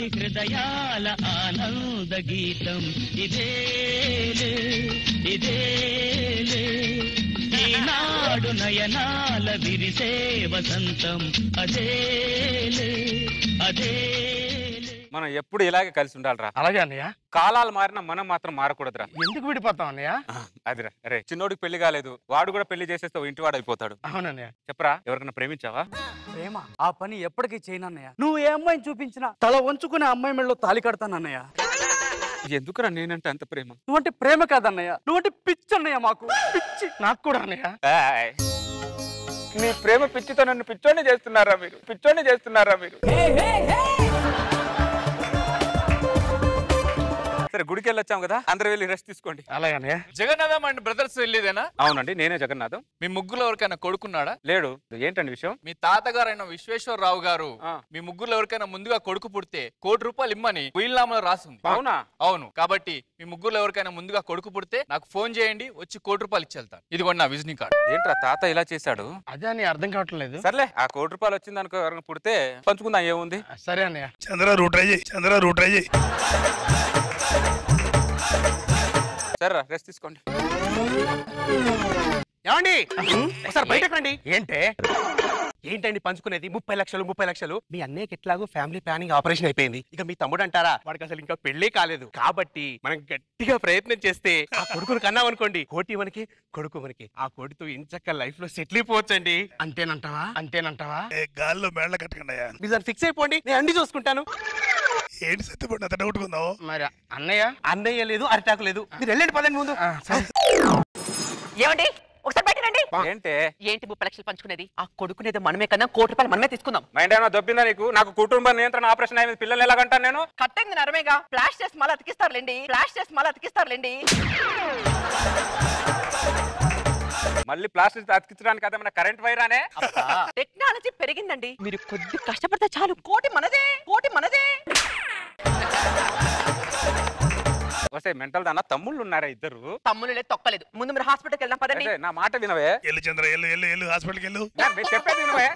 కోటి హృదయాల ఆనంద గీతం ఇదేలే ఇదేలే ఈనాడు నయనాల విరిసే వసంతం అదేలే అదేలే. మనం ఎప్పుడు ఇలాగే కలిసి ఉండాలిరా. అలాగే అన్నయ్య. కాలాలు మారినా మనం మాత్రం మారకూడదురా. ఎందుకు విడిపోతాం అన్నయ్య? అదిరా అరే చిన్నోడికి పెళ్లి కాలేదు, వాడు కూడా పెళ్లి చేసేస్తే ఇంటి వాడు అయిపోతాడు. అవునన్నయ్య. చెప్పరా, ఎవరికైనా ప్రేమించావా? ప్రేమ ఆ పని ఎప్పటికీ చేయనన్నయ్య. నువ్వు ఏ అమ్మాయిని చూపించినా తల వంచుకునే అమ్మాయి మెళ్ళలో తాళి కడతానన్నయ్య. ఎందుకురా నేనంటే అంత ప్రేమ? నువ్వంటే ప్రేమ కాదన్నయ్య, నువ్వంటే పిచ్చి అన్నయ్య. మాకు పిచ్చి. నాకు కూడా అన్నయ్య. నీ ప్రేమ పిచ్చితో నన్ను పిచ్చోని చేస్తున్నారా మీరు? పిచ్చోని చేస్తున్నారా మీరు? సరే గుడికి వెళ్ళొచ్చాం కదా, అందరూ వెళ్ళి రెస్ట్ తీసుకోండి. అలాగే అన్నయ్య. జగన్నాథం అండ్ బ్రదర్స్ వెళ్ళేదేనా? అవునండి, నేనే జగన్నాథం. మీ ముగ్గురు ఎవరికైనా కొడుకున్నాడా? లేడు. ఏంటండి విషయం? మీ తాతగారైన విశ్వేశ్వరరావు గారు మీ ముగ్గురు ఎవరికైనా ముందుగా కొడుకు పుడితే ₹1,00,00,000 ఇమ్మని వీలునామాలో రాసింది. అవునా? అవును. కాబట్టి మీ ముగ్గురు ఎవరికైనా ముందుగా కొడుకు పుడితే నాకు ఫోన్ చేయండి, వచ్చి ₹1,00,00,000 ఇచ్చేళ్తాను. ఇదిగోండి నా విజిటింగ్ కార్డ్. ఏంట్రా తాత ఇలా చేశాడు? అదే అని అర్థం కావట్లేదు. సర్లే, ఆ ₹1,00,00,000 వచ్చింది అనుకో, ఎవరైనా పుడితే పంచుకుందాం, ఏముంది? సరే అన్నయ్య. చంద్ర రూట్ ట్రై చేయి. సరే రెస్ట్ తీసుకోండి. ఏమండి ఒకసారి బయటకు రండి. ఏంటండి పంచుకునేది? 30 లక్షలు. మీ అన్నయ్యకి ఎట్లాగో ఫ్యామిలీ ప్లానింగ్ ఆపరేషన్ అయిపోయింది. ఇక మీ తమ్ముడు అంటారా, వాడికి అసలు ఇంకా పెళ్లి కాలేదు. కాబట్టి మనం గట్టిగా ప్రయత్నం చేస్తే ఆ కొడుకుని కన్నాం అనుకోండి, కోటి మనకి, కొడుకు మనకి. ఆ కొడుకు ఇంచక్క లైఫ్ లో సెటిల్ అయిపోవచ్చండి. అంతేనంటావా? గాల్లో మేళ్ళ కట్టకండి. మీరు దాన్ని ఫిక్స్ అయిపోండి, నేను అన్ని చూసుకుంటాను. ఏంటి సత్యపడి అంత డౌట్ ఉందావు? మరి అన్నయ్య లేదు, అరిటాకు లేదు. మీరు వెళ్ళండి, పదండి ముందు. ఏమండి ఒకసారి బయట రండి. ఏంటి 30 లక్షలు పంచుకునేది? ఆ కొడుకునేదో మనమే కన్నా ₹1,00,00,000 మనమే తీసుకుందాం. మైండ్ ఏమైనా దొబ్బిందా నీకు? నాకు కుటుంబ నియంత్రణ ఆపరేషన్ అయింది, పిల్లలు ఎలాగంటాను నేను? కట్టంది నరమేగా, ఫ్లాష్ చేసి మళ్ళీ అతికిస్తారులేండి. మళ్ళీ ప్లాస్టిక్ అతికించడానికి అదేమైనా కరెంట్ వైరానే? టెక్నాలజీ పెరిగిందండి, మీరు కొద్ది కష్టపడితే చాలు. కోటి మనదే. వస్తే మెంటల్ దాన్న తమ్ముళ్ళు ఉన్నారా? ఇద్దరు తమ్ముళ్ళు లేదు, తొక్కలేదు. ముందు మీరు హాస్పిటల్కి వెళ్దాం పదండి. నా మాట వినవే. ఎల్లు చంద్ర, ఎల్లు హాస్పిటల్కి వెళ్ళు. చెప్పేది వినవే.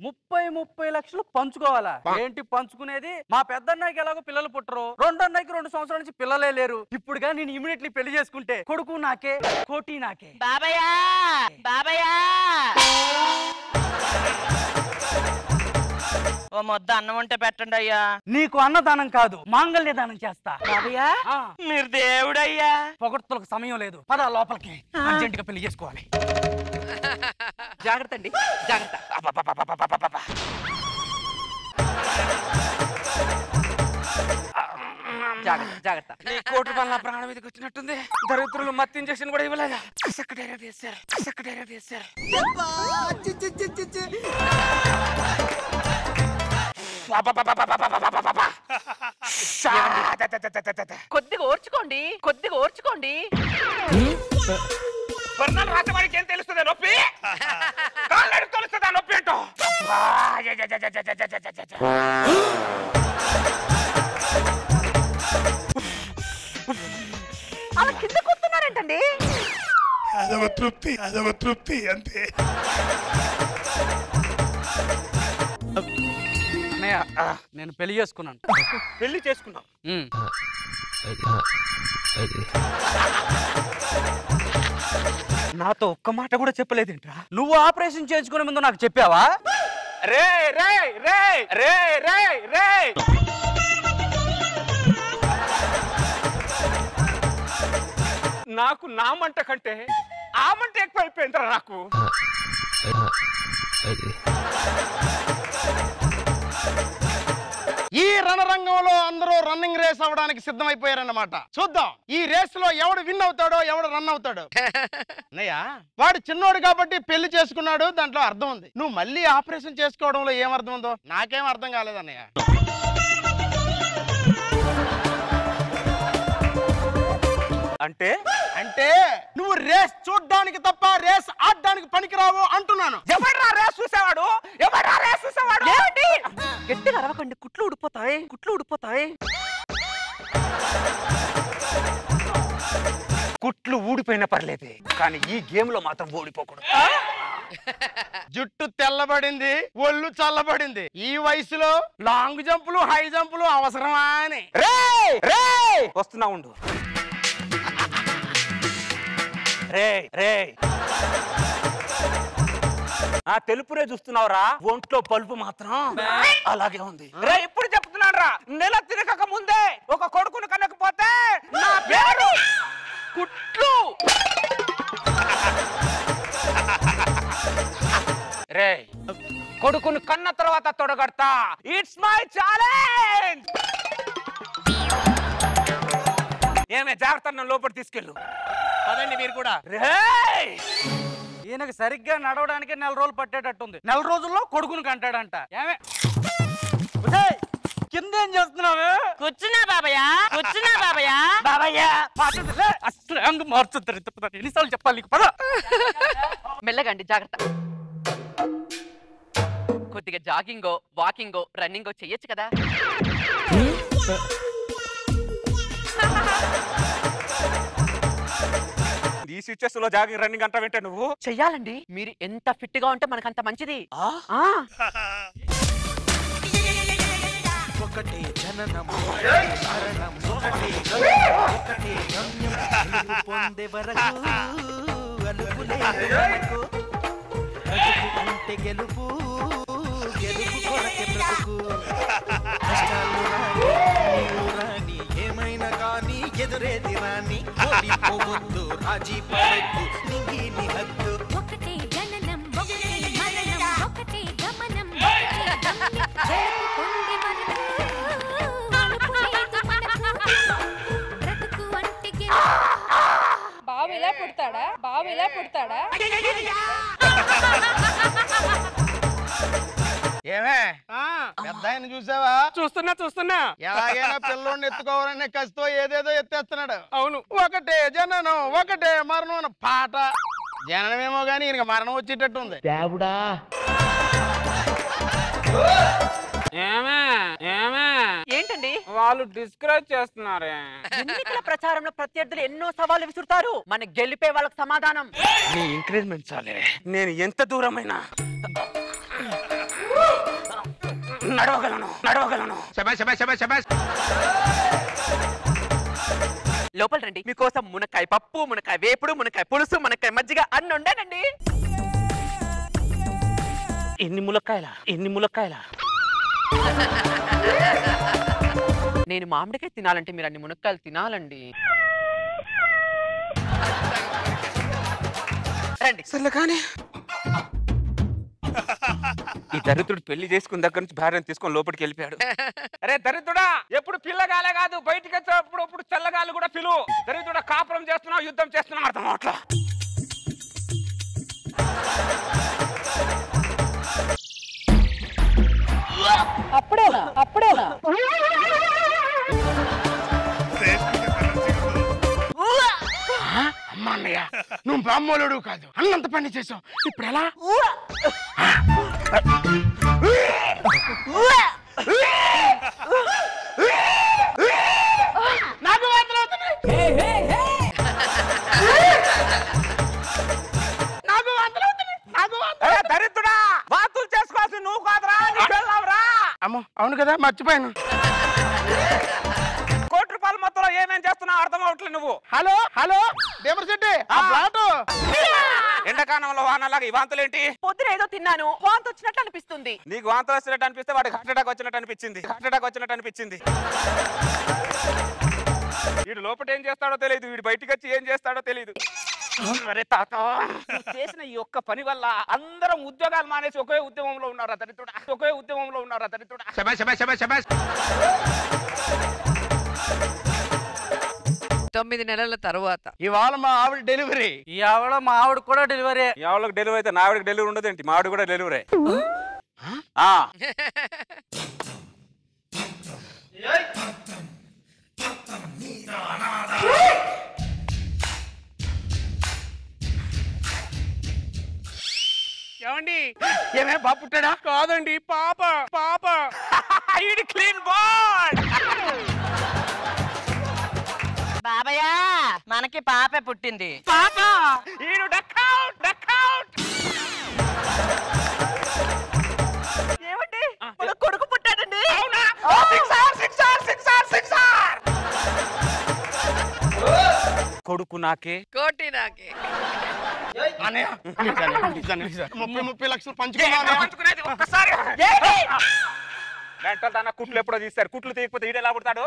30 లక్షలు పంచుకోవాలా? ఏంటి పంచుకునేది? మా పెద్దన్నయ్యకి ఎలాగో పిల్లలు పుట్టరు, రెండో అన్నయ్యకి 2 సంవత్సరాల నుంచి పిల్లలే లేరు. ఇప్పుడుగా నేను ఇమీడియట్లీ పెళ్లి చేసుకుంటే కొడుకు నాకే, కోటి నాకే. బాబయ్యా ఓ మొద్ద అన్నం ఉంటే పెట్టండి అయ్యా. నీకు అన్నదానం కాదు, మాంగళ్య దానం చేస్తా. బాబయ్యా మీరు దేవుడయ్యా. పొగడ్తలకు సమయం లేదు, పద లోపలికి. అర్జెంట్ గా పెళ్లి చేసుకోవాలి. జాగ్రత్త అండి, జాగ్రత్త. నీ ₹1,00,00,000 నా ప్రాణం మీదకి వచ్చినట్టుంది. దరిద్రులు మత్తు ఇంజక్షన్ కూడా ఇవ్వలేదా? సెక్రటేరియట్ చేశారు. కొద్దిగా ఓర్చుకోండి. వర్ణాలు రాసేవాడికి ఏం తెలుస్తుంది నొప్పి? కాళ్ళు తెలుస్తుందా నొప్పి అంటూ? అలా కింద కూర్చున్నారేంటండి? అదొక తృప్తి అంతే. అన్నయ్య నేను పెళ్లి చేసుకున్నాను. పెళ్లి చేసుకున్నావు? నాతో ఒక్క మాట కూడా చెప్పలేదేంట్రా? నువ్వు ఆపరేషన్ చేయించుకునే ముందు నాకు చెప్పావా? రే నాకు నా మంట కంటే ఆ మంట ఎక్కువైపోయిందిరా నాకు. ఈ రణరంగంలో అందరూ రన్నింగ్ రేస్ అవడానికి సిద్ధమైపోయారన్నమాట. చూద్దాం ఈ రేస్ లో ఎవడు విన్ అవుతాడో, ఎవడు రన్ అవుతాడో. అన్నయ్య వాడు చిన్నోడు కాబట్టి పెళ్లి చేసుకున్నాడు, దాంట్లో అర్థం ఉంది. నువ్వు మళ్ళీ ఆపరేషన్ చేసుకోవడంలో ఏం అర్థం ఉందో నాకేం అర్థం కాలేదు అన్నయ్య. అంటే నువ్వు రేస్ చూడ్డానికి తప్ప రేస్ ఆడడానికి పనికిరావు అంటున్నాను. ఎవడ్రా రేస్ చూసేవాడు? గట్టిగా అరవకండి, కుట్లు ఊడిపోతాయి. కుట్లు ఊడిపోయినా పర్లేదే, కానీ ఈ గేమ్ లో మాత్రం ఓడిపోకూడదు. జుట్టు తెల్లబడింది, ఒళ్ళు చల్లబడింది. ఈ వయసులో లాంగ్ జంపులు హై జంపులు అవసరమా అని వస్తున్నా ఉండు. రే ఆ తెలుపురే చూస్తున్నావురా, ఒంట్లో పలుపు మాత్రం అలాగే ఉంది. రే ఇప్పుడు చెప్తున్నాను రా, నెల తిరగక ముందే ఒక కొడుకును కనకపోతే నా పేరు కుట్లు. రే కొడుకును కన్న తర్వాత తొడగడతా. It's my challenge. ఏమే జాగ్రత్త, నన్ను లోపల తీసుకెళ్ళు. పదండి మీరు కూడా. ఈయనకి సరిగ్గా నడవడానికి 4 రోజులు పట్టేటట్టుంది. 4 రోజుల్లో కొడుకుని కంటాడంట. ఏమే కింద ఏం చేస్తున్నావు? కూర్చున్నా బాబయ్య, కూర్చున్నా బాబయ్య. బాబయ్య అసలు మార్చుతారు. ఎన్నిసార్లు చెప్పాలి నీకు? పద. మెల్లగండి, జాగ్రత్త. కొద్దిగా జాగింగో వాకింగో రన్నింగో చెయ్యొచ్చు కదా. ఈ సిచ్యువేషన్ లో జాగింగ్ రన్నింగ్ అంటా వింటే నువ్వు చెయ్యాలండి. మీరు ఎంత ఫిట్ గా ఉంటే మనకంత మంచిది. ఒకటే జననం మరణం ఒకటే గమ్యం పొందే వరకు అలుపులే మనకు అంటే గెలుపు కొరకే బ్రతుకు కష్టాలు రాని ఏమైనా కానీ ఎదురేది రాని ఓడిపోవద్దు రాజీ పడద్దు నింగి హద్దు ఒకటే జననం ఒకటే మరణం ఒకటే గమనం ఒకటే గమ్యం గెలుపు పొందే వరకు అలుపులేదు మనకు బ్రతుకు అంటే గెలుపు. బాబు ఇలా పుడతాడా? బాబు ఇలా పుడతాడా? ఏమే పెద్ద ఆయన చూసావా? చూస్తున్నా. ఎలాగైనా పిల్లోడిని ఎత్తుకోవాలనే కసితో ఏదేదో ఎత్తేస్తున్నాడు. అవును. ఒకటే జననం ఒకటే మరణం అన్న పాట. జననమేమో గానీ ఈయనకి మరణం వచ్చేటట్టు ఉంది. దేవుడా ఏంటండి వాళ్ళు డిస్కరేజ్ చేస్తున్నారే? ఎన్నికల ప్రచారంలో ప్రత్యర్థులు ఎన్నో సవాళ్లు విసురుతారు. మన గెలిపే వాళ్ళకి సమాధానం. నీ ఎంకరేజ్మెంట్ చాలే. నేను ఎంత దూరమైనా నడవగలను. లోపల రండి, మీకోసం మునక్కాయ పప్పు, మునక్కాయ వేపుడు, మునక్కాయ పులుసు, మునక్కాయ మజ్జిగ అన్ని ఉండనండి. ఎన్ని ములక్కాయల నేను మామిడికాయ తినాలంటే మీరు అన్ని మునక్కాయలు తినాలండి. రండి. సర్లే కానీ ఈ దరిద్రుడు పెళ్లి చేసుకున్న దగ్గర నుంచి భార్యను తీసుకొని లోపలికి వెళ్ళిపోయాడు. అరే దరిద్రుడా, ఎప్పుడు పిల్లగాలే కాదు బయటికి వచ్చేప్పుడు చల్లగాలు కూడా పిలువు. దరిద్రుడా, కాపురం చేస్తున్నావు యుద్ధం చేస్తున్నావు అర్థం అవట్లా. అప్పుడేనా అమ్మా అన్నయ్య, నువ్వు బ్రాహ్మణుడు కాదు, అన్నంత పని చేసావు. ఇప్పుడు ఎలా? నాకు వాంతులు అవుతున్నాయి. దరిద్రుడా, వాతులు చేసుకోవాల్సి నువ్వు కాదురా, అమ్మో అవును కదా, మర్చిపోయాను. కోటి రూపాయల మొత్తంలో ఏమేం చేస్తున్నావు అర్థం అవట్లేదు నువ్వు. హలో దేవరశెట్టి, ఆ ప్లాట్ ఎండాకాలంలో వానలాగా ఈ వాంతులేంటి? పొద్దున ఏదో తిన్నాను, వాంతి వచ్చినట్లు అనిపిస్తుంది. నీకు వాంతులు వచ్చినట్టు అనిపిస్తే వాడికి హార్ట్ అటాక్ వచ్చినట్టు అనిపించింది. వీడు లోపల ఏం చేస్తాడో తెలియదు, వీడు బయటికి వచ్చి ఏం చేస్తాడో తెలియదు. అరే తాత, నువ్వు చేసిన ఈ ఒక్క పని వల్ల అందరం ఉద్యోగాలు మానేసి ఒకే ఉద్యమంలో ఉన్నారా దరిద్రుడా? 9 నెలల తర్వాత ఇవాళ మా ఆవిడ డెలివరీ. ఈ ఆవిడ మా ఆవిడ కూడా డెలివరీ. ఈ ఆవిడకి డెలివరీ అయితే నా ఆవిడకి డెలివరీ ఉండదు ఏంటి? మా ఆవిడ కూడా డెలివరీ. ఏమండి, ఏమే బాబు పుట్టాడా? కాదండి, పాప. ఇది క్లీన్ బాల్. బాబయ్య, మనకి పాపే పుట్టింది. ఈడు డక్ అవుట్. ఏమండి మన కొడుకు పుట్టాడండి. కొడుకు నాకే, కోటి నాకే. అన్నయ్య, please అన్నయ్య. 30 లక్షలు పంచుకున్నాను. ఒక్కసారి వెంటనే తన కుట్లు ఎప్పుడో తీస్తారు. కుట్లు తీయకపోతే ఈడు ఎలా పుడతాడు?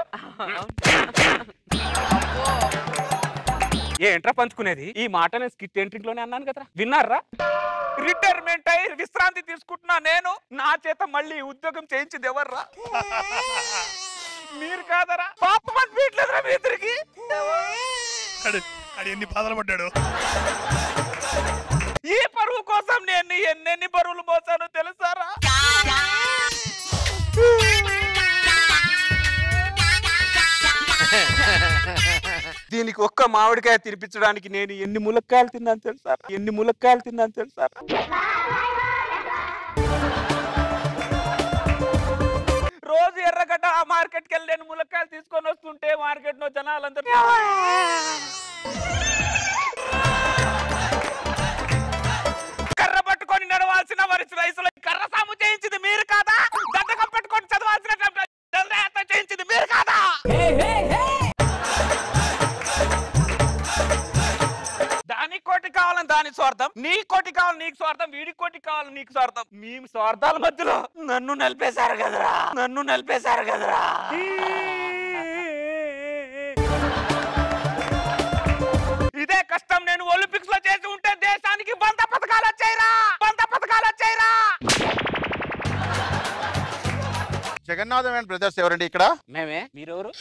ఏంట్రా పంచుకునేది? ఈ మాట నేను స్కిట్ ఎంట్రింగ్ లోనే అన్నాను కదా, విన్నారా? రిటైర్మెంట్ అయి విశ్రాంతి తీసుకుంటున్నా నేను, నా చేత మళ్ళీ ఉద్యోగం చేయించింది ఎవర్రా? మీరు కాదరా? పాపం అనిపించలేదురా మీ ఇద్దరికి? ఎన్ని బాధలు పడ్డాడు. ఈ పరువు కోసం నేను ఎన్నెన్ని పరువులు మోసానో తెలుసారా? దీనికి ఒక్క మామిడికాయ తినిపించడానికి నేను ఎన్ని ములక్కాయలు తిన్నాను తెలుసా? ఎన్ని ములక్కాయలు తిన్నాను తెలుసా? రోజు ఎర్రగడ్డ ఆ మార్కెట్కి వెళ్ళి నేను ములక్కాయలు తీసుకొని వస్తుంటే మార్కెట్ లో జనాలందరూ కర్ర పట్టుకొని నడవాల్సిన వయసులో కర్ర సాము చేయించింది మీరు కాదా? దండకం పెట్టుకొని చదవాల్సిన చేయించింది మీరు కాదా? దానికి కోటి కావాలని దాని స్వార్థం, నీ కోటి కావాలి నీకు స్వార్థం, వీడి కోటి కావాలి నీకు స్వార్థం. మీ స్వార్థాల మధ్యలో నన్ను నలిపేశారు కదరా, నన్ను నలిపేశారు కదరా. ఇదే కష్టం నేను ఒలింపిక్స్ లో చేసి ఉంటే దేశానికి 100 పథకాలు వచ్చాయిరా, 100 పథకాలు వచ్చాయిరా. జగన్నాథం అండ్ బ్రదర్స్ ఎవరండి ఇక్కడ? మేమే. మీరెవరు?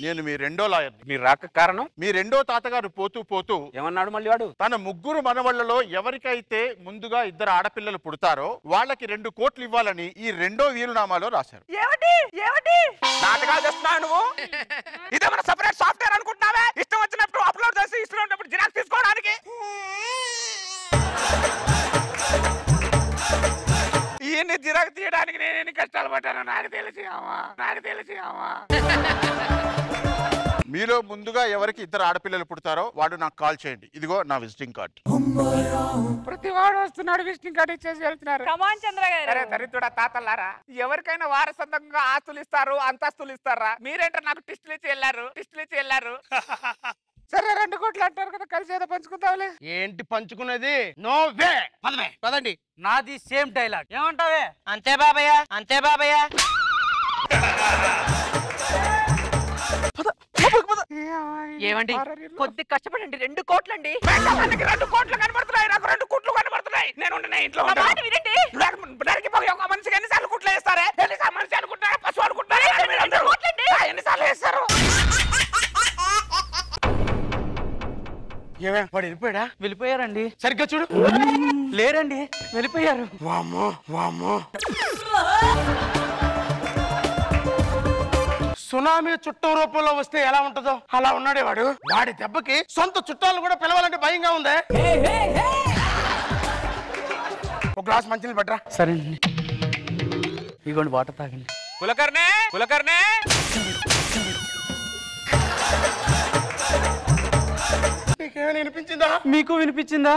నేను మీ రెండో లాయర్. మీరు రాక కారణం? మీ రెండో తాతగారు పోతూ పోతూ ఏమన్నాడు మళ్ళీ వాడు? తన ముగ్గురు మనవళ్లలో ఎవరికైతే ముందుగా 2 ఆడపిల్లలు పుడతారో వాళ్ళకి 2 కోట్లు ఇవ్వాలని ఈ రెండో వీలునామాలో రాశారు. ఏమిటి ఏమిటి నాటకాలు చేస్తున్నావు నువ్వు? ఇదే మన సెపరేట్ సాఫ్ట్వేర్ అనుకుంటున్నావే? ఇష్టం వచ్చినప్పుడు అప్లోడ్ చేసి ఇష్టం ఉన్నప్పుడు జిరాక్స్ తీసుకోవడానికి. ఈయన్ని జిరాక్స్ తీయడానికి నేను ఎన్ని కష్టాలు పడ్డానో నాకు తెలిసి అమ్మా, నాకు తెలిసి అమ్మా. మీలో ముందుగా ఎవరికి 2 ఆడపిల్లలు పుడతారో వాడు నాకు కాల్ చేయండి. ఇదిగో నా విజిటింగ్ కార్డ్. ప్రతి వాడు వస్తున్నాడు, విజిటింగ్ కార్డు ఇచ్చేసి వెళ్తున్నారు. కమాన్ చంద్ర గారు. అరే దరిద్రుడా తాతల్లారా, ఎవరికైనా వారసత్వంగా ఆస్తులు ఇస్తారు, అంతస్తులు ఇస్తారా? మీరేంటారు నాకు టిస్టులు ఇచ్చి వెళ్ళారు, టిస్టులు ఇచ్చి వెళ్ళారు. సరే 2 కోట్లు అంటారు కదా, కలిసి ఏదో పంచుకుంటావులే. ఏంటి పంచుకునేది? No way. పదండి. నాది సేమ్ డైలాగ్. ఏమంటావే? అంతే బాబయ్య, అంతే బాబయ్య. ఏమండి కొద్ది కష్టపడండి, 2 కోట్లండి. 2 కోట్లు కనబడుతున్నాయి, నాకు 2 కోట్లు కనబడుతున్నాయి. నేను ఇంట్లో వినండి. ఒక మనిషికి ఎన్నిసార్లు కుట్లు వేస్తారే? ఎన్నిసార్లు మనిషి అనుకుంటారా, పశువు అనుకుంటారా? ఎన్నిసార్లు వేస్తారు? ఏమే వాడు వెళ్ళిపోయాడా? వెళ్ళిపోయారండి. సరిగ్గా చూడు. లేరండి, వెళ్ళిపోయారు. వామ్మో వామ్మో. సునామీ చుట్టం రూపంలో వస్తే ఎలా ఉంటుందో అలా ఉన్నాడే వాడు. వాడి దెబ్బకి సొంత చుట్టాలు కూడా పిలవాలంటే భయంగా ఉందే. ఒక గ్లాస్ మంచినీళ్ళు పట్టరా. సరే అండి, ఇదిగోండి వాటర్ తాగండి. కులకర్ణే, కులకర్ణే. నీకేమైనా వినిపించిందా? మీకు వినిపించిందా?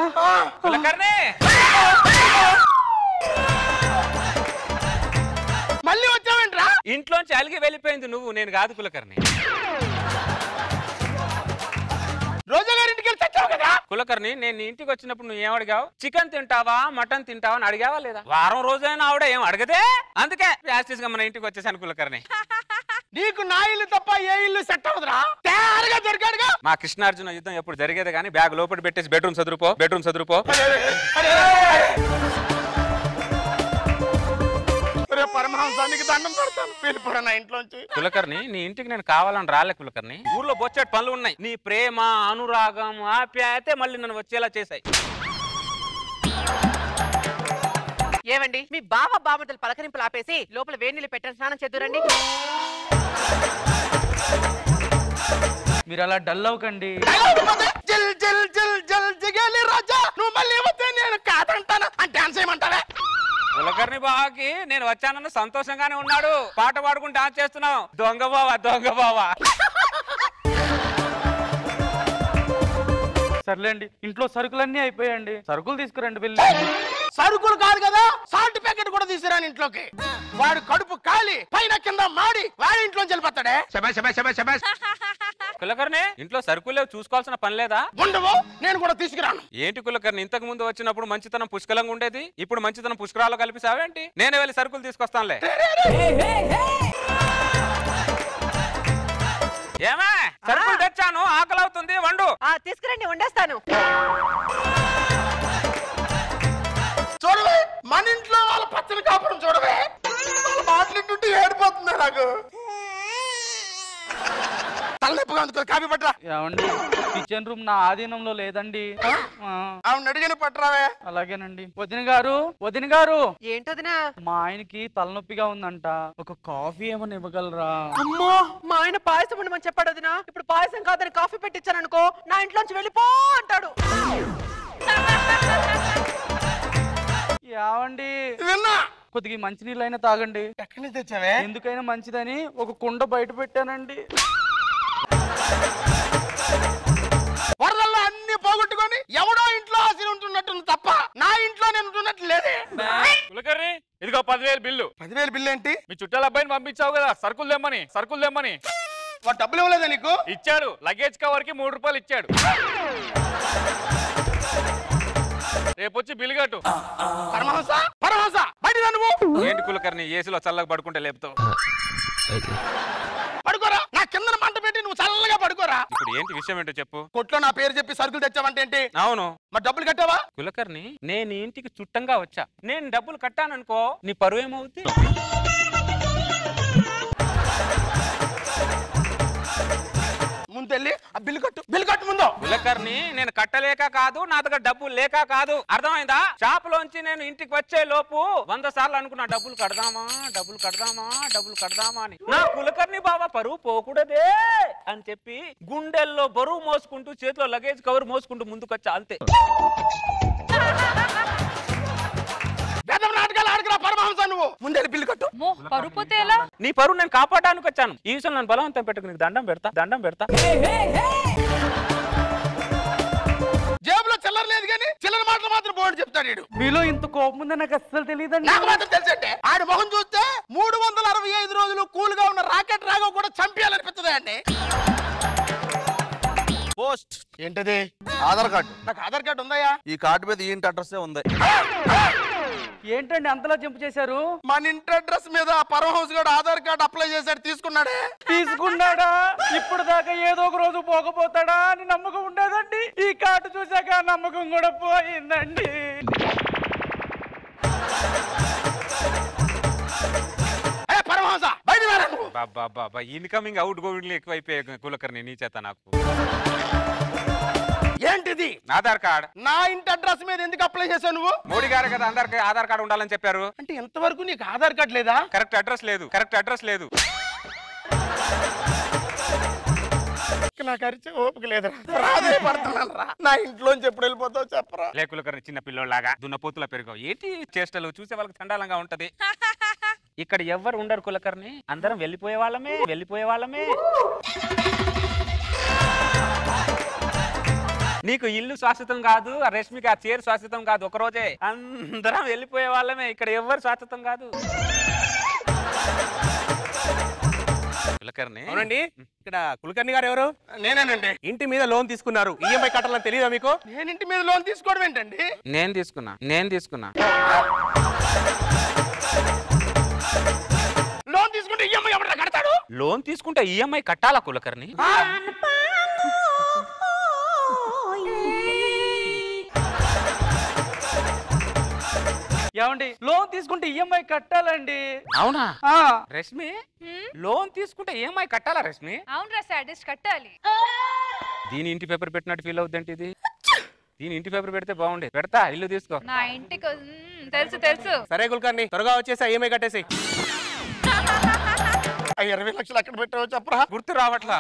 కులకర్ణే మళ్ళీ వచ్చావేంట్రా? ఇంట్లోంచి అలిగి వెళ్ళిపోయింది నువ్వు, నేను కాదు కులకర్ణి. రోజా గారింటికి వెళ్ళి తెచ్చావు కదా. కులకర్ణి నేను నీ ఇంటికి వచ్చినప్పుడు నువ్వు ఏం అడిగావు? చికెన్ తింటావా, మటన్ తింటావా అని అడిగావా లేదా? వారం రోజైనా ఆవిడ ఏం అడగదే. అందుకే యాస్టిస్ గా మన ఇంటికి వచ్చేసాను కులకర్ణి. నీకు నా ఇల్లు తప్ప ఏ ఇల్లు సెట్ అవుతురా? తయారుగా దొరికాడుగా. మా కృష్ణార్జున యుద్ధం ఎప్పుడు జరిగేది కానీ బ్యాగ్ లోపల పెట్టేసి బెడ్రూమ్ చదురుపో, బెడ్రూమ్ చదురుపో. పరమహంసానికి దండం పెడతాను, వెళ్ళిపోరా నా ఇంట్లోంచి. కులకర్ణి నీ ఇంటికి నేను కావాలని రాలే కులకర్ణి. ఊర్లో బొచ్చేటి పనులు ఉన్నాయి. నీ ప్రేమ, అనురాగం, ఆప్యాయతే మళ్ళీ నన్ను వచ్చేలా చేశాయి. ఏమండి మీ బావ బామతలు పలకరింపులు ఆపేసి లోపల వేణీళ్ళు పెట్టని స్నానం చేద్దురండి. మీరు అలా డల్ అవ్వకండి. జల్ జల్ జల్ జల్ జిగేలి రాజా, నువ్వు మళ్ళీ వస్తే నేను కాదంటాను అని డాన్స్ చేయమంటావే? కులకర్ణి బావకి నేను వచ్చానన్న సంతోషంగానే ఉన్నాడు. పాట పాడుకుంటూ డాన్స్ చేస్తున్నావు. దొంగ బావా, దొంగ బావా. సర్లేండి, ఇంట్లో సరుకులన్నీ అయిపోయాయండి. సరుకులు తీసుకురండి వెళ్ళి. సరుకులు కాదు కదా సాల్ట్ ప్యాకెట్ కూడా తీసుకురాని ఇంట్లోకి. వాడు కడుపు కాలి పైన కింద మాడి వాడి ఇంట్లో వెళ్ళిపోతాడే. కులకర్ణి ఇంట్లో సరుకులే చూసుకోవాల్సిన పని లేదా? ఉండవు, నేను కూడా తీసుకురాను. ఏంటి కులకర్ణి ఇంతకు ముందు వచ్చినప్పుడు మంచితనం పుష్కలంగా ఉండేది, ఇప్పుడు మంచితనం పుష్కరాలు కలిపిసావేంటి? నేనే వెళ్ళి సరుకులు తీసుకొస్తానులే. ఏమే సరుకులు తెచ్చాను, ఆకలి అవుతుంది, వండు. తీసుకురండి, వండేస్తాను. చూడవే మన ఇంట్లో వాళ్ళ పచ్చని కాపురం చూడవే, వాళ్ళ మాట్లాడుతుంటే ఏడిపోతుందా నాకు. తలనొప్పిగా ఉంది, కాపీ పట్టరా. ఏమండి కిచెన్ రూమ్ నా ఆధీనంలో లేదండి. అవును అడిగిన పట్టరావే. అలాగేనండి. వదిన గారు, వదిన గారు. ఏంటదినా? మా ఆయనకి తలనొప్పిగా ఉందంట, ఒక కాఫీ ఏమని ఇవ్వగలరా? అమ్మో, మా ఆయన పాయసం ఉండమని చెప్పాడు వదినా. ఇప్పుడు పాయసం కాదని కాఫీ పెట్టించాను అనుకో, నా ఇంట్లోంచి వెళ్ళిపో అంటాడు. ఏమండి విన్నా, కొద్దిగా మంచినీళ్ళైనా తాగండి. ఎక్కడి నుంచి తెచ్చావే? ఎందుకైనా మంచిదని ఒక కుండ బయట పెట్టానండి. వరదల్లో అన్ని పోగొట్టుకొని ఎవడో ఇంట్లో ఆశలు ఉంటున్నట్టుంది తప్ప నా ఇంట్లో నేను ఉంటున్నట్లు లేదే. కులకర్ణి ఇదిగో 10,000 బిల్లు. 10,000 బిల్లు ఏంటి? మీ చుట్టాల అబ్బాయిని పంపించావు కదా సరుకులు తెమ్మని, సరుకులు తెమ్మని. వాడు డబ్బులు ఇవ్వలేదా నీకు? ఇచ్చాడు, లగేజ్ కవర్ కి 3 రూపాయలు ఇచ్చాడు. రేపు వచ్చి బిల్లు కట్టు. పరమహంస, పరమహంస బయట నువ్వు. ఏంటి కులకర్ణి ఏసీలో చల్లగా పడుకుంటే లేపుతావు? పడుకోరా, నా కింద మంట పెట్టి నువ్వు చల్లగా పడుకోరా. ఇప్పుడు ఏంటి విషయం ఏంటో చెప్పు. కొట్లో నా పేరు చెప్పి సరుకులు తెచ్చావంటే ఏంటి? అవును. మరి డబ్బులు కట్టావా? కులకర్ణి నేను ఇంటికి చుట్టంగా వచ్చా, నేను డబ్బులు కట్టాననుకో నీ పరువు ఏమవుతుంది? ముందు వెళ్ళి ఆ బిల్లు కట్టు, బిల్లు కట్టు ముందు. కులకర్ణి నేను కట్టలేక కాదు, నా దగ్గర డబ్బులు లేక కాదు, అర్థమైందా? షాప్ లోంచి నేను ఇంటికి వచ్చే లోపు 100 సార్లు అనుకున్నా డబ్బులు కడదామా, డబ్బులు కడదామా, డబ్బులు కడదామా అని. నా కులకర్ణి బాబా పరువు పోకూడదే అని చెప్పి గుండెల్లో బరువు మోసుకుంటూ చేతిలో లగేజ్ కవర్ మోసుకుంటూ ముందుకొచ్చా, అంతే. నాటకాలు ఆడకరా పరమహంస, నువ్వు ముందే బిల్లు కట్టు. పరువు పోతే ఎలా? నీ పరువు నేను కాపాడడానికి వచ్చాను. ఈ విషయం నన్ను బలవంతం పెట్టకు, నీకు దండం పెడతా, దండం పెడతా. జేబులో చిల్లర లేదు కానీ చిల్లర మాటలు మాత్రం బోర్డు చెప్తాడు. మీలో ఇంత కోపం ఉందని నాకు అస్సలు తెలియదండి. నాకు మాత్రం తెలుసంటే ఆడి మొహం చూస్తే 365 రోజులు కూల్ గా ఉన్న రాకెట్ రాఘవ్ కూడా చంపేయాలనిపిస్తుంది అండి. పోస్ట్ ఏంటది? ఆధార్ కార్డు. నాకు ఆధార్ కార్డు ఉందయ్యా. ఈ కార్డు మీద ఈ ఇంటి అడ్రస్ ఉంది. ఏంటండి అంతలా జంపు చేశారు? మన ఇంటి అడ్రస్ మీద పరమహంస గారు ఆధార్ కార్డు అప్లై చేశాడు, తీసుకున్నాడే. తీసుకున్నాడా? ఇప్పుడు దాకా ఏదో ఒక రోజు పోకపోతాడా అని నమ్మకం ఉండేదండి. ఈ కార్డు చూసాక నమ్మకం కూడా పోయిందండి. పరమహంస బయట బాబా ఇన్కమింగ్ అవుట్ గోయింగ్ ఎక్కువైపోయాయి కులకర్ణి నీ చేత. నాకు ఏంటిది? ఆధార్ కార్డ్. నా ఇంటి అడ్రస్ మీద ఎందుకు అప్లై చేశావు నువ్వు? మోడీ గారు కదా అందరికి ఆధార్ కార్డు ఉండాలని చెప్పారు. అంటే ఇంతవరకు నీకు ఆధార్ కార్డు లేదా? కరెక్ట్ అడ్రస్ లేదు, కరెక్ట్ అడ్రస్ లేదు. నాకు అరిచే ఓపిక లేదురా, రాదే పడుతున్నాను రా. నా ఇంట్లోంచి ఎప్పుడు వెళ్ళిపోతావు చెప్పరా? లేకులకర్ని చిన్న పిల్లోలాగా దున్నపోతులా పెరిగావు. ఏంటి చేష్టలు చూసే వాళ్ళకి చండాలంగా ఉంటది. ఇక్కడ ఎవ్వరు ఉండరు కులకర్ణి, అందరం వెళ్ళిపోయే వాళ్ళమే, వెళ్ళిపోయే వాళ్ళమే. నీకు ఇల్లు శాశ్వతం కాదు, ఆ రష్మికి ఆ చీర శాశ్వతం కాదు, ఒక రోజే అందరం వెళ్ళిపోయే వాళ్ళమే. ఇక్కడ ఎవ్వరు శాశ్వతం కాదు. కులకర్ణి. అవునండి, ఇక్కడ కులకర్ణి గారు ఎవరు? నేనేనండి. ఇంటి మీద లోన్ తీసుకున్నారు, ఈఎంఐ కట్టాలని తెలియదా మీకు? నేను ఇంటి మీద లోన్ తీసుకోవడం ఏంటండి? నేను తీసుకున్నా. లోన్ తీసుకుంటే ఈఎంఐ ఎవరైనా కడతాడు? లోన్ తీసుకుంటే ఈఎంఐ కట్టాలా కులకర్ణి? ఏమండి లోన్ తీసుకుంటే ఈఎంఐ కట్టాలండి? అవునా రష్మి? లోన్ తీసుకుంటే ఈఎంఐ కట్టాలా రష్మి? అవునరా సాడిస్ట్, కట్టాలి. దీని ఇంటి పేపర్ పెట్టినట్టు ఫీల్ అవుద్దేంటి ఇది? దీని ఇంటి పేపర్ పెడితే బాగుండే. పెడతా, ఇల్లు తీసుకో. నా ఇంటికి తెలుసు. సరే కులకర్ణి త్వరగా వచ్చేసి ఈఎంఐ కట్టేసి. 20 లక్షలు ఎక్కడ పెట్టావో చెప్పరా? గుర్తు రావట్లా.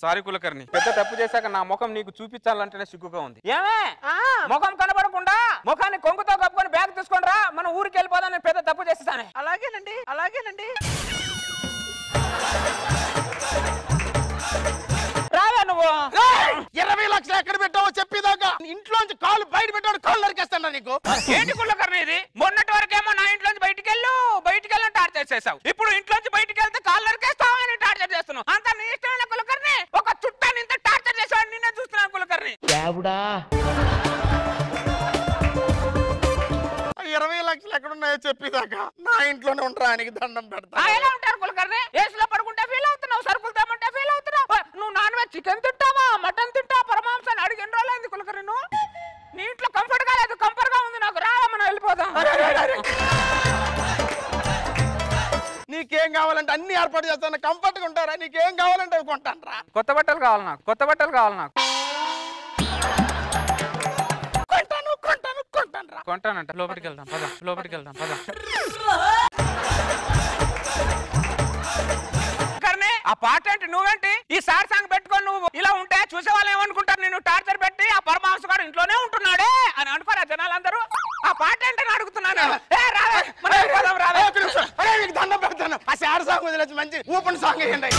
సారీ కులకర్ణి, పెద్ద తప్పు చేశాక నా ముఖం నీకు చూపించాలంటేనే సిగ్గుగా ఉంది. ఏమే ముఖం కనబడకుండా ముఖాన్ని కొంగుతో కప్పుకొని బ్యాగ్ తీసుకోండి రా, మన ఊరికి వెళ్ళిపోదా. నేను పెద్ద తప్పు చేస్తానే. అలాగేనండి. 20 లక్షలు ఎక్కడ పెట్టావు? ఇంట్లోంచి కాలు బయట పెట్టాడు కాళ్ళు నరికేస్తాడా నీకు? ఏంటి కులకర్ణ ఇది? మొన్నటి వరకేమో నా ఇంట్లోంచి బయటికి వెళ్ళి టార్చర్ చేసావు. ఇప్పుడు ఇంట్లోంచి బయటికి వెళ్తే కాళ్ళు నరికేస్తావు అని టార్చర్ చేస్తున్నావు. అంత నీ ఇష్టమైన కులకర్ణి. ఒక చుట్టాన్ని ఇంత టార్చర్ చేసావు నిన్నే చూస్తున్నాను కులకర్ణి. 20 లక్షలు ఎక్కడున్నాయో చెప్పేదాకా నా ఇంట్లోనే ఉంటారా ఆయనకి దండం పెడతా. ఎలా ఉంటారు కులకర్ణి? ఏసులో పడుకుంటే ఫీల్ అవుతున్నావు, సరుకులు తెమ్మంటే ఫీల్ అవుతున్నావు. నువ్వు నాన్ వెజ్ చికెన్ తింటావా, మటన్ తింటావా, పరమాంసాన్ని అడిగి ఎన్ని రోజులైంది కులకర్ణి? నువ్వు నీ ఇంట్లో కంఫర్ట్ గా లేదు, కంఫర్ట్ గా ఉంది నాకు. రావా మనం వెళ్ళిపోదాం. నీకేం కావాలంటే అన్ని ఏర్పాటు చేస్తాను, కంఫర్ట్ గా ఉంటారా? నీకేం కావాలంటే అవి కొంటాను రా. కొత్త బట్టలు కావాలి నాకు, కొత్త బట్టలు కావాలి నాకు. కొంటానంట. లోపలికి వెళ్దాం పద, లోపలికి వెళ్దాం పద. ఆ పాట ఏంటి? నువ్వేంటి ఈ సార్ సాంగ్ పెట్టుకొని నువ్వు ఇలా ఉంటే చూసే వాళ్ళు ఏమనుకుంటారు? నేను టార్చర్ పెట్టి ఆ పరమాంస గారు ఇంట్లోనే ఉంటున్నాడే అని అనుకోరా జనాలందరూ? ఆ పాట ఏంటని అడుగుతున్నాను. దండం పెడతాను. ఆ సార్ సాంగ్ వదిలేసి మంచి ఓపెన్ సాంగ్ వేయండి.